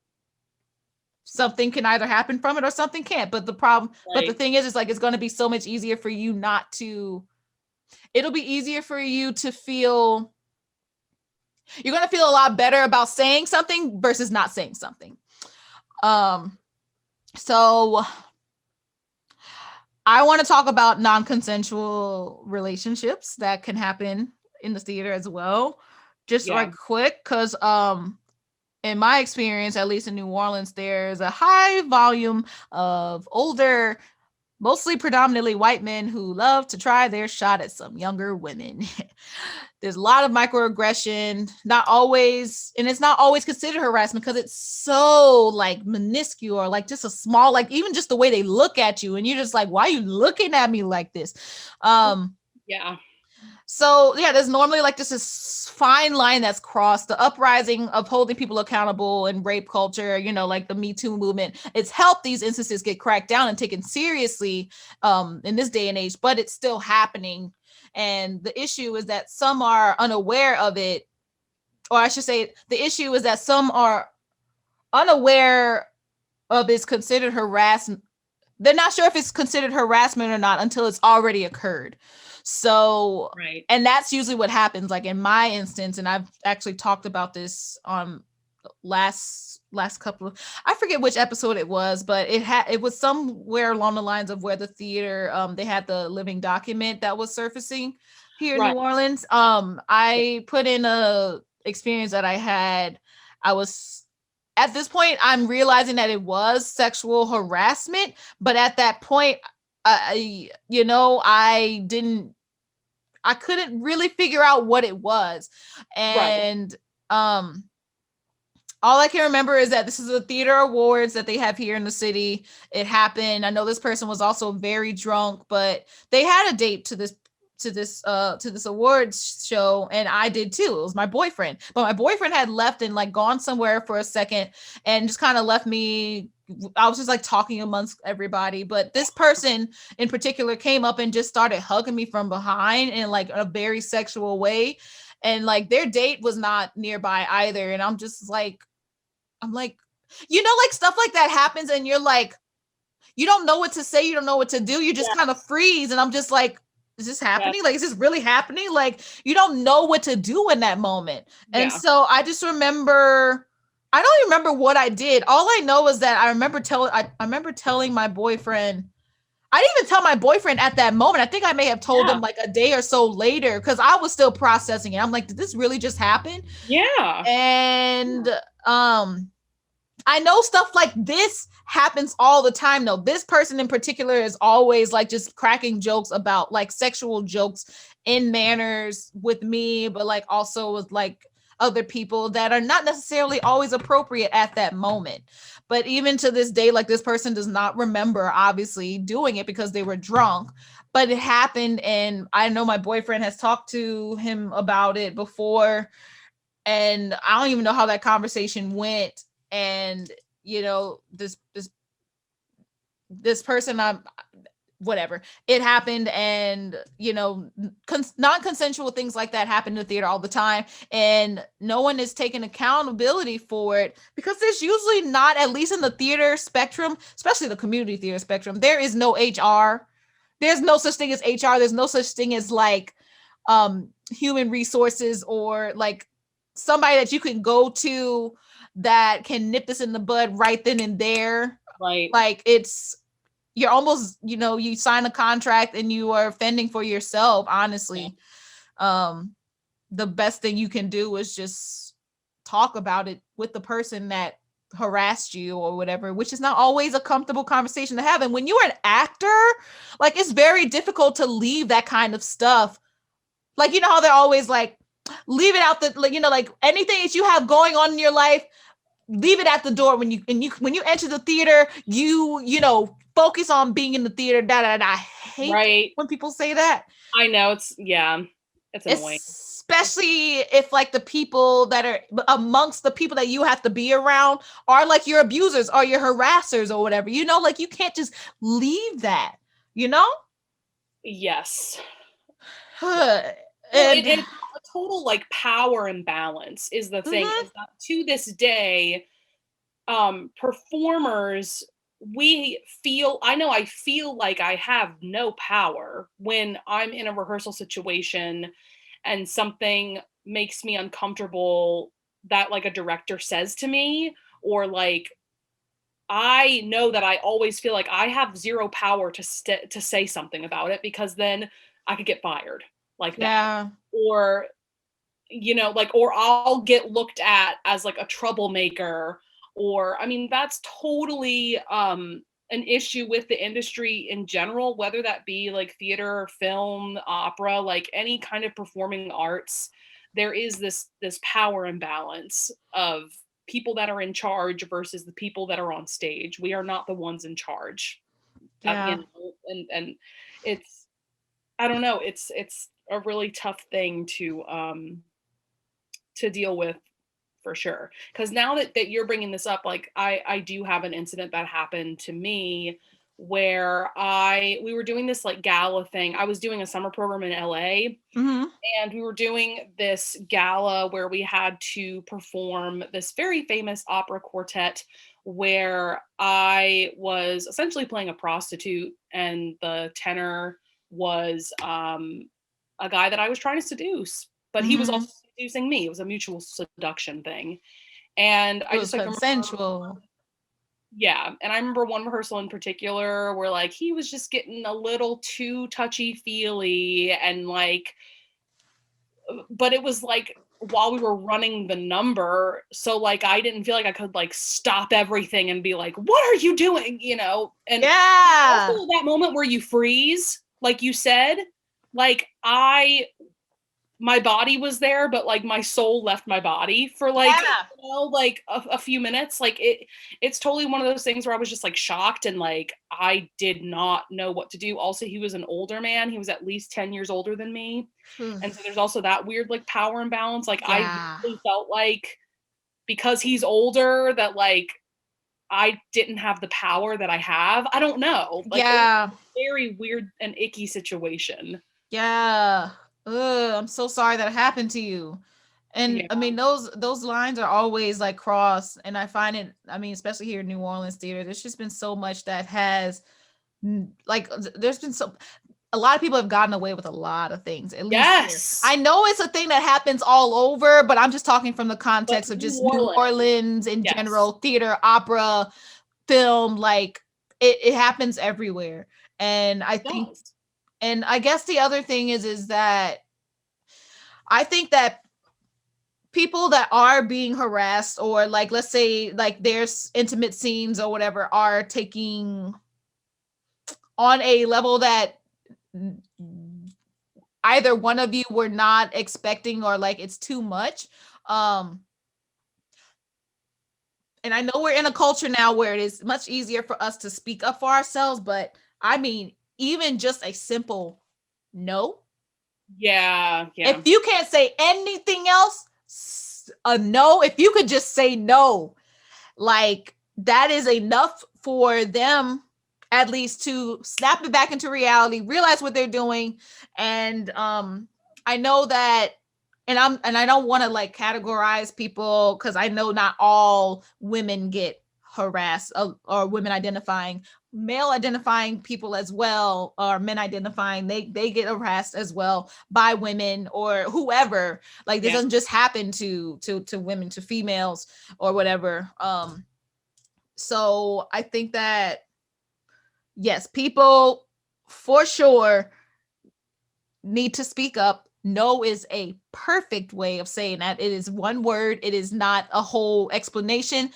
something can either happen from it or something can't. But the Right. thing is like, it's going to be so much easier for you not to, it'll be easier for you to feel, you're going to feel a lot better about saying something versus not saying something. Um, so I want to talk about non-consensual relationships that can happen in the theater as well. Just Yeah. right quick, because in my experience, at least in New Orleans, there's a high volume of older, mostly predominantly white men who love to try their shot at some younger women. There's a lot of microaggression, not always, and it's not always considered harassment because it's so like minuscule, like just a small, like even just the way they look at you, and you're just like, why are you looking at me like this? Um, Yeah. so yeah, there's normally like this fine line that's crossed. The uprising of holding people accountable in rape culture, like the Me Too movement, it's helped these instances get cracked down and taken seriously in this day and age, but it's still happening. And the issue is that some are unaware of it, or I should say, the issue is that some are unaware of it's considered harassment. They're not sure if it's considered harassment or not until it's already occurred. So, Right. and that's usually what happens. Like in my instance, and I've actually talked about this on last couple of, I forget which episode it was, but it was somewhere along the lines of where the theater they had the living document that was surfacing here in Right. New Orleans. I put in a experience that I had. I was At this point, I'm realizing that it was sexual harassment, but at that point, I didn't, I couldn't really figure out what it was. Right. And um all I can remember is that this is a theater awards that they have here in the city. It happened. I know this person was also very drunk, but they had a date to this awards show, and I did too. It was my boyfriend, but my boyfriend had left and like gone somewhere for a second and just kind of left me. I was just like talking amongst everybody, but this person in particular came up and just started hugging me from behind in like a very sexual way, and like their date was not nearby either, and I'm like, like stuff like that happens, and you're like, you don't know what to say, you don't know what to do, you just Yeah. kind of freeze, and I'm just like, is this Yeah. happening? Like, is this really happening? Like, you don't know what to do in that moment. And Yeah. so I just remember, I don't even remember what I did. All I know is that I remember telling my boyfriend. I didn't even tell my boyfriend at that moment. I think I may have told Yeah. him like a day or so later because I was still processing it. I'm like, did this really just happen? Yeah. And um I know stuff like this happens all the time though. This person in particular is always like just cracking jokes about like sexual jokes in manners with me, but like also with like other people that are not necessarily always appropriate at that moment. But even to this day, like this person does not remember obviously doing it because they were drunk, but it happened. And I know my boyfriend has talked to him about it before, and I don't even know how that conversation went. And this person, I'm whatever, it happened. And non-consensual things like that happen in the theater all the time, and no one is taking accountability for it, because there's usually not, at least in the theater spectrum, especially the community theater spectrum, there is no HR. There's no such thing as HR. There's no such thing as like human resources, or like somebody that you can go to that can nip this in the bud right then and there. Right. Like you're almost, you sign a contract and you are fending for yourself, Yeah. honestly. The best thing you can do is just talk about it with the person that harassed you or whatever, which is not always a comfortable conversation to have. And when you're an actor, like, it's very difficult to leave that kind of stuff. Like, how they're always like, leave it out the, like, like anything that you have going on in your life, leave it at the door. When you enter the theater, focus on being in the theater. I hate Right. when people say that. I know, it's annoying. Especially if like the people that are amongst the people that you have to be around are like your abusers or your harassers or whatever. Like, you can't just leave that. You know. Yes. Well, And it's a total like power imbalance is the thing, mhm, is that to this day, performers, I feel like I have no power when I'm in a rehearsal situation and something makes me uncomfortable that like a director says to me, or like I know that I always feel like I have zero power to say something about it, because then I could get fired like that. yeah, Or like, or I'll get looked at as like a troublemaker, or I mean, that's totally an issue with the industry in general, whether that be like theater, film, opera, like any kind of performing arts. There is this power imbalance of people that are in charge versus the people that are on stage. We are not the ones in charge. yeah, And it's, I don't know, it's a really tough thing to deal with, for sure. Because now that you're bringing this up, like I do have an incident that happened to me where we were doing this like gala thing. I was doing a summer program in LA, hmm, and we were doing this gala where we had to perform this very famous opera quartet, where I was essentially playing a prostitute, and the tenor was a guy that I was trying to seduce, but he was hmm. also seducing me. It was a mutual seduction thing. And It I was just like remember, consensual. yeah. And I remember one rehearsal in particular where like he was just getting a little too touchy feely, and like, but it was like while we were running the number. So like I didn't feel like I could like stop everything and be like, what are you doing? And also Yeah, that moment where you freeze, like you said, like my body was there, but like my soul left my body for like, yeah, like a few minutes. Like it's totally one of those things where I was just like shocked, and like I did not know what to do. Also, he was an older man. He was at least 10 years older than me. And so there's also that weird like power imbalance. Like I yeah, really felt like because he's older that like I didn't have the power that I have. I don't know. Like it was yeah, a very weird and icky situation. yeah. Ugh, I'm so sorry that happened to you. And Yeah. I mean, those lines are always like crossed, and I find it. I mean, especially here in New Orleans theater, there's just been so much that has like there's been so a lot of people have gotten away with a lot of things, at least here. I Yes. know it's a thing that happens all over, but I'm just talking from the But context of New just New Orleans, Orleans in yes, general, theater, opera, film, like it happens everywhere. And I it think, does. and I guess the other thing is that I think that people that are being harassed, or like, let's say like there's intimate scenes or whatever, are taking on a level that either one of you were not expecting, or like it's too much, Um, and I know we're in a culture now where it is much easier for us to speak up for ourselves, but I mean, even just a simple no. Yeah, If yeah, you can't say anything else, a no. If you could just say no, like that is enough for them at least to snap it back into reality, realize what they're doing. And I know that, and I don't want to like categorize people because I know not all women get harassed, or women identifying, male identifying people as well, or men identifying, they get harassed as well by women or whoever. Like this yeah, doesn't just happen to women, to females or whatever. So I think that yes, people for sure need to speak up. No is a perfect way of saying that. It is one word, it is not a whole explanation.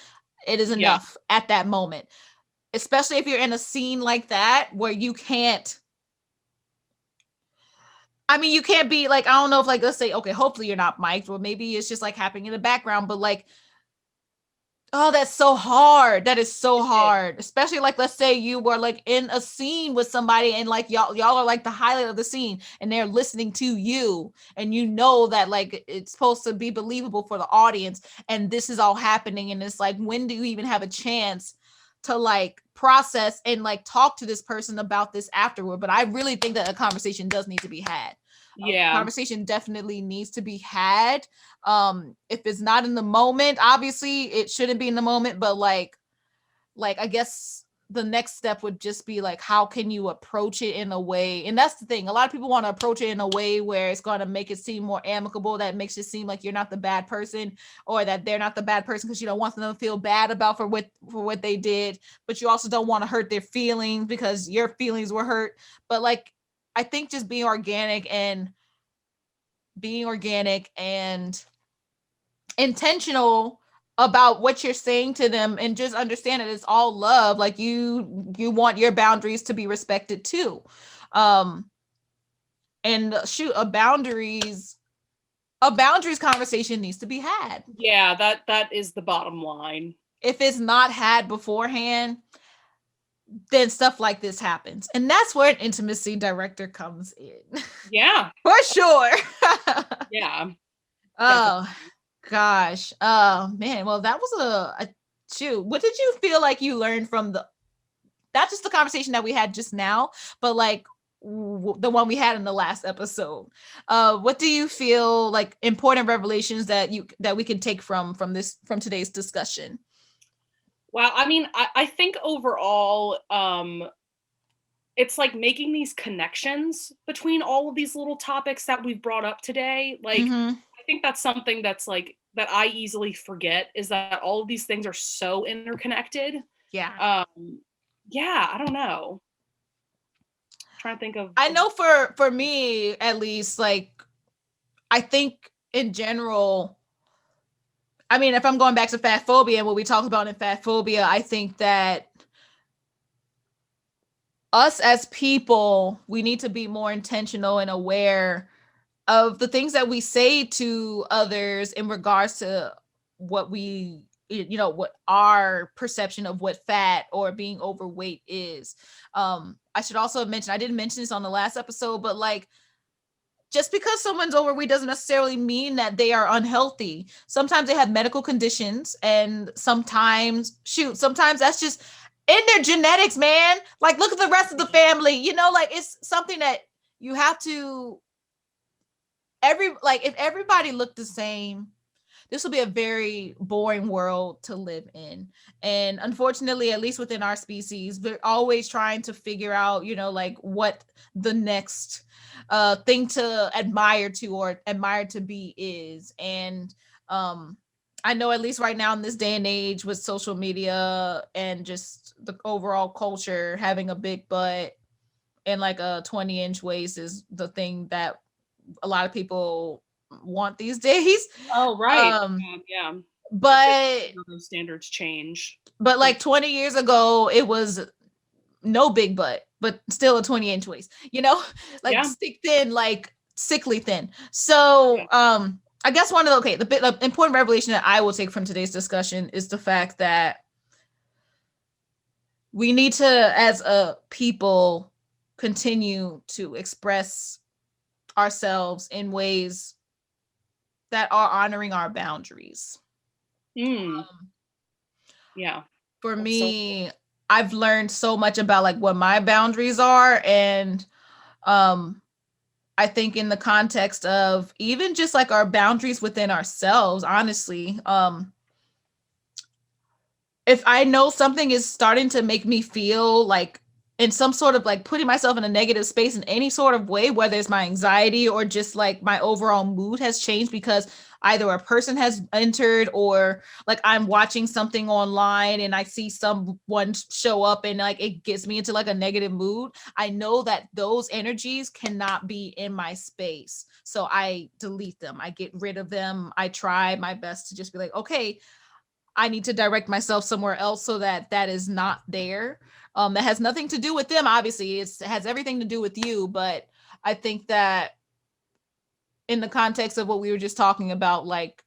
It is yeah, enough at that moment, especially if you're in a scene like that where you can't. I mean, you can't be like, I don't know if, like, let's say, okay, hopefully you're not mic'd, or maybe it's just like happening in the background, but like, oh, that's so hard. That is so it is. hard. Especially like, let's say you were like in a scene with somebody and like y'all are like the highlight of the scene and they're listening to you, and you know that like it's supposed to be believable for the audience, and this is all happening, and it's like, when do you even have a chance to like process and like talk to this person about this afterward? But I really think that a conversation does need to be had. A Yeah, conversation definitely needs to be had. If it's not in the moment, obviously it shouldn't be in the moment, but like I guess the next step would just be like, how can you approach it in a way? And that's the thing, a lot of people want to approach it in a way where it's going to make it seem more amicable, that makes it seem like you're not the bad person, or that they're not the bad person, because you don't want them to feel bad about for what they did, but you also don't want to hurt their feelings because your feelings were hurt. But like, I think just being organic and intentional about what you're saying to them, and just understand that it's all love. Like you want your boundaries to be respected too. um and shoot, a boundaries conversation needs to be had. yeah. That is the bottom line. If it's not had beforehand, then stuff like this happens, and that's where an intimacy director comes in. Yeah, For sure. yeah, Oh definitely. gosh. Oh man. Well, that was a shoot. What did you feel like you learned from the, not just the conversation that we had just now, but like the one we had in the last episode? What do you feel like important revelations that we can take from today's discussion? Well, I mean, I think overall, it's like making these connections between all of these little topics that we've brought up today. Like, Mm-hmm. I think that's something that's like that I easily forget, is that all of these things are so interconnected. Yeah. Yeah, I don't know. Trying to think I of know for me at least, like I think in general, I mean, if I'm going back to fat phobia and what we talked about in fat phobia, I think that us as people, we need to be more intentional and aware of the things that we say to others in regards to what we, what our perception of what fat or being overweight is. I should also mention, I didn't mention this on the last episode, but like, just because someone's overweight doesn't necessarily mean that they are unhealthy. Sometimes they have medical conditions, and sometimes that's just in their genetics, man. Like, look at the rest of the family, like it's something that you have to, if everybody looked the same, this will be a very boring world to live in. And unfortunately, at least within our species, we're always trying to figure out, like what the next thing to admire to or admire to be is. And I know, at least right now in this day and age with social media and just the overall culture, having a big butt and like a 20-inch waist is the thing that a lot of people want these days. oh, right. um Yeah. It's just but those standards change. For like 20 years ago it was no big butt, but still a 20-inch waist, like yeah, stick thin, like sickly thin. So yeah. I guess one of the important revelation that I will take from today's discussion is the fact that we need to, as a people, continue to express ourselves in ways that are honoring our boundaries. Mm, Um, yeah, for that's so me, I've learned so much about like what my boundaries are, and um I think in the context of even just like our boundaries within ourselves, honestly, if I know something is starting to make me feel like in some sort of like putting myself in a negative space in any sort of way, whether it's my anxiety or just like my overall mood has changed because either a person has entered or like I'm watching something online and I see someone show up and like it gets me into like a negative mood, I know that those energies cannot be in my space. So I delete them. I get rid of them. I try my best to just be like, okay, I need to direct myself somewhere else so that that is not there. That has nothing to do with them. Obviously, it has everything to do with you. But I think that in the context of what we were just talking about, like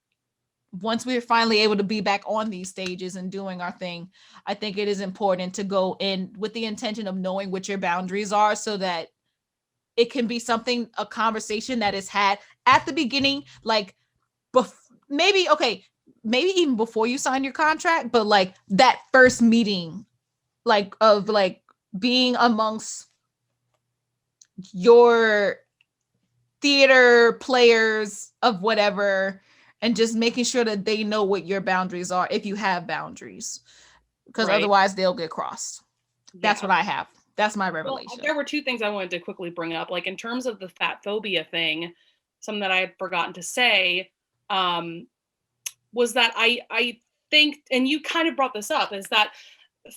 once we're finally able to be back on these stages and doing our thing, I think it is important to go in with the intention of knowing what your boundaries are so that it can be something, a conversation that is had at the beginning, like maybe okay, maybe even before you sign your contract, but like that first meeting, like of like being amongst your theater players of whatever, and just making sure that they know what your boundaries are if you have boundaries, because right. otherwise they'll get crossed. That's Yeah. what I have. That's my Well, revelation. there were two things I wanted to quickly bring up. Like in terms of the fat phobia thing, something that I had forgotten to say um, was that I think, and you kind of brought this up, is that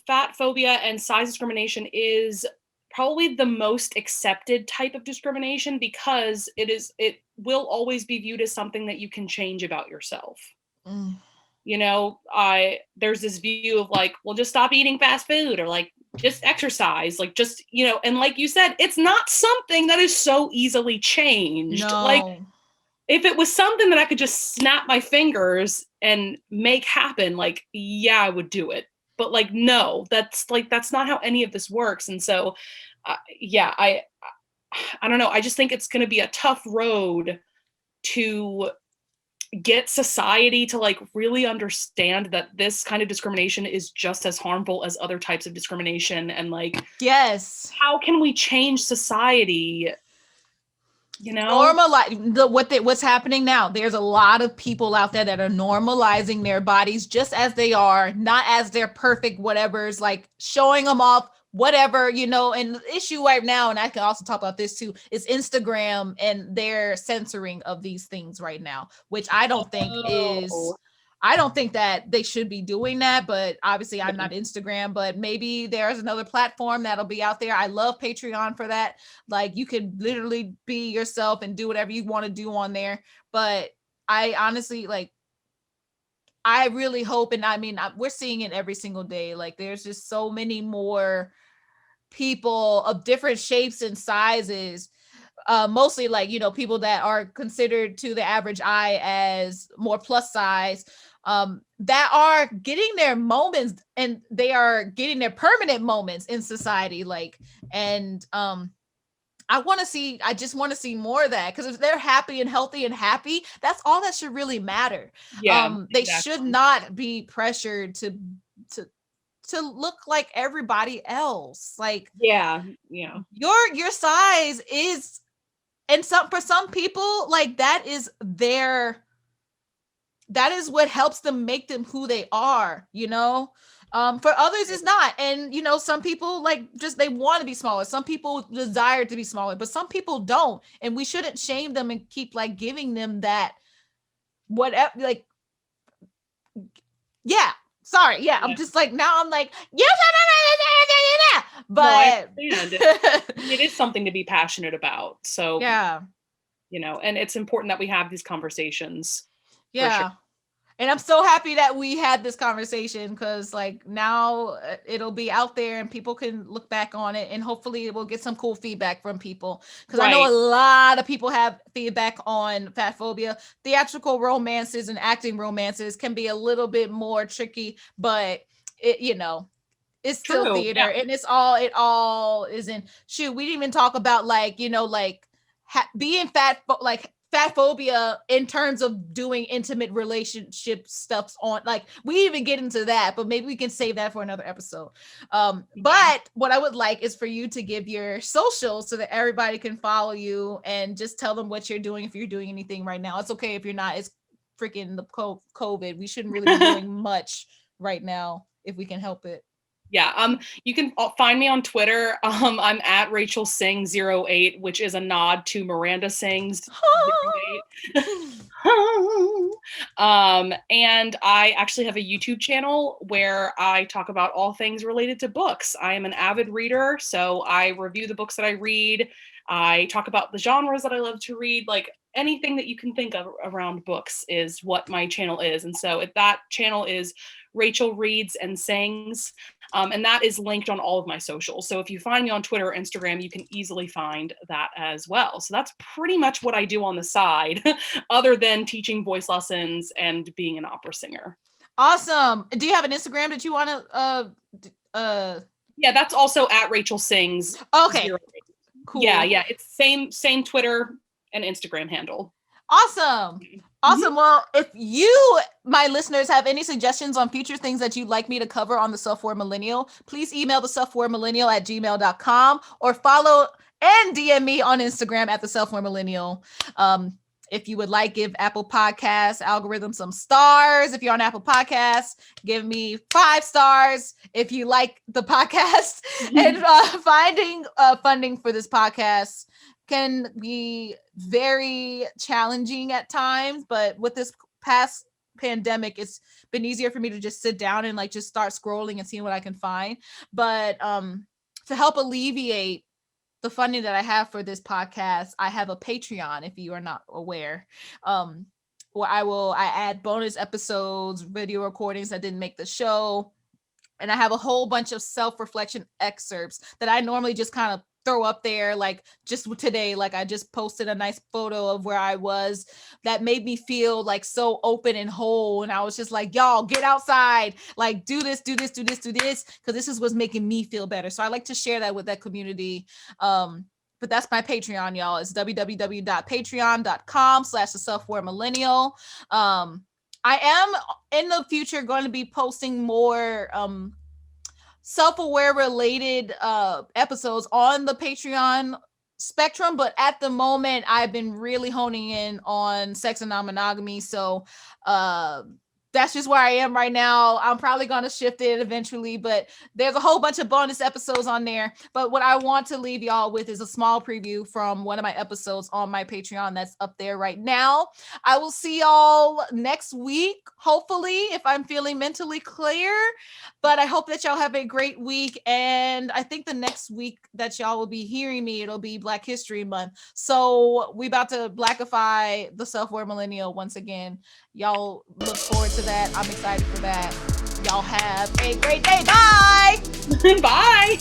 fat phobia and size discrimination is probably the most accepted type of discrimination because it will always be viewed as something that you can change about yourself. Mm. You know, I there's this view of like, well, just stop eating fast food or like just exercise, like just, you know, and like you said, it's not something that is so easily changed. Like No. if it was something that I could just snap my fingers and make happen, like yeah, I would do it. But like no, that's not how any of this works. And so yeah, I don't know. I just think it's going to be a tough road to get society to like really understand that this kind of discrimination is just as harmful as other types of discrimination, and like Yes. how can we change society, you know? Normalize what's happening now. There's a lot of people out there that are normalizing their bodies just as they are, not as their perfect whatever's, like showing them off whatever, you know. And the issue right now, and I can also talk about this too, is Instagram and their censoring of these things right now, which Oh, I don't think that they should be doing that, but obviously I'm yeah. not Instagram, but maybe there's another platform that'll be out there. I love Patreon for that. Like you can literally be yourself and do whatever you want to do on there. But I honestly like, I really hope, and I mean, we're seeing it every single day. Like there's just so many more people of different shapes and sizes, mostly like, you know, people that are considered to the average eye as more plus size, that are getting their moments, and they are getting their permanent moments in society, like, and I just want to see more of that, because if they're happy and healthy and happy, that's all that should really matter. Yeah, They should exactly. not be pressured to to look like everybody else. Like Yeah, yeah. your size is, and some, for some people, like that is what helps them, make them who they are, you know. For others it's not, and you know, some people like just they want to be smaller, some people desire to be smaller, but some people don't, and we shouldn't shame them and keep like giving them that whatever, like, yeah, sorry, yeah, I'm Yeah. just like, now I'm like, yeah, No, I but understand. I mean, it is something to be passionate about. So, yeah, you know, and it's important that we have these conversations for sure. yeah. And I'm so happy that we had this conversation because, like, now it'll be out there and people can look back on it and hopefully we'll get some cool feedback from people. Because I know Right. a lot of people have feedback on fat phobia. Theatrical romances and acting romances can be a little bit more tricky, but it, it's still True. theater Yeah. and it all is in. Shoot, we didn't even talk about, like, like being like fat phobia in terms of doing intimate relationship stuffs on, like, we even get into that, but maybe we can save that for another episode. Yeah. But what I would like is for you to give your socials so that everybody can follow you and just tell them what you're doing. If you're doing anything right now, it's okay if you're not. It's freaking the COVID. We shouldn't really be doing much right now if we can help it. Yeah, you can find me on Twitter. I'm at Rachel Sing 08, which is a nod to Miranda Sings 08. And I actually have a YouTube channel where I talk about all things related to books. I am an avid reader, so I review the books that I read. I talk about the genres that I love to read, like anything that you can think of around books is what my channel is. And so that channel is Rachel Reads and Sings. And that is linked on all of my socials. So if you find me on Twitter or Instagram, you can easily find that as well. So that's pretty much what I do on the side, other than teaching voice lessons and being an opera singer. Awesome. Do you have an Instagram that you want to uh Yeah, that's also at Rachel Sings okay, 08. Yeah, cool. yeah, it's same Twitter and Instagram handle. Awesome. Mhm. Awesome. Well, if you, my listeners, have any suggestions on future things that you'd like me to cover on the Self-Aware Millennial, please email the selfawaremillennial@gmail.com or follow and DM me on Instagram at the Self-Aware Millennial. If you would like, give Apple Podcasts algorithm some stars. If you're on Apple Podcasts, give me 5 stars. If you like the podcast, and finding funding for this podcast can be very challenging at times, but with this past pandemic, it's been easier for me to just sit down and, like, just start scrolling and seeing what I can find. But to help alleviate the funding that I have for this podcast, I have a Patreon, if you are not aware. Where I add bonus episodes, video recordings that didn't make the show, and I have a whole bunch of self-reflection excerpts that I normally just kind of throw up there. Like just today, like I just posted a nice photo of where I was that made me feel like so open and whole, and I was just like, y'all get outside, like do this, do this, do this, do this, because this is what's making me feel better. So I like to share that with that community. But that's my Patreon, y'all. It's www.patreon.com/the self-aware millennial. I am in the future going to be posting more self-aware related episodes on the Patreon spectrum, but at the moment I've been really honing in on sex and non-monogamy. So that's just where I am right now. I'm probably going to shift it eventually, but there's a whole bunch of bonus episodes on there. But what I want to leave y'all with is a small preview from one of my episodes on my Patreon that's up there right now. I will see y'all next week, hopefully, if I'm feeling mentally clear. But I hope that y'all have a great week. And I think the next week that y'all will be hearing me, it'll be Black History Month. So we about to blackify the self-aware millennial once again. Y'all look forward to that. I'm excited for that. Y'all have a great day. Bye. Bye.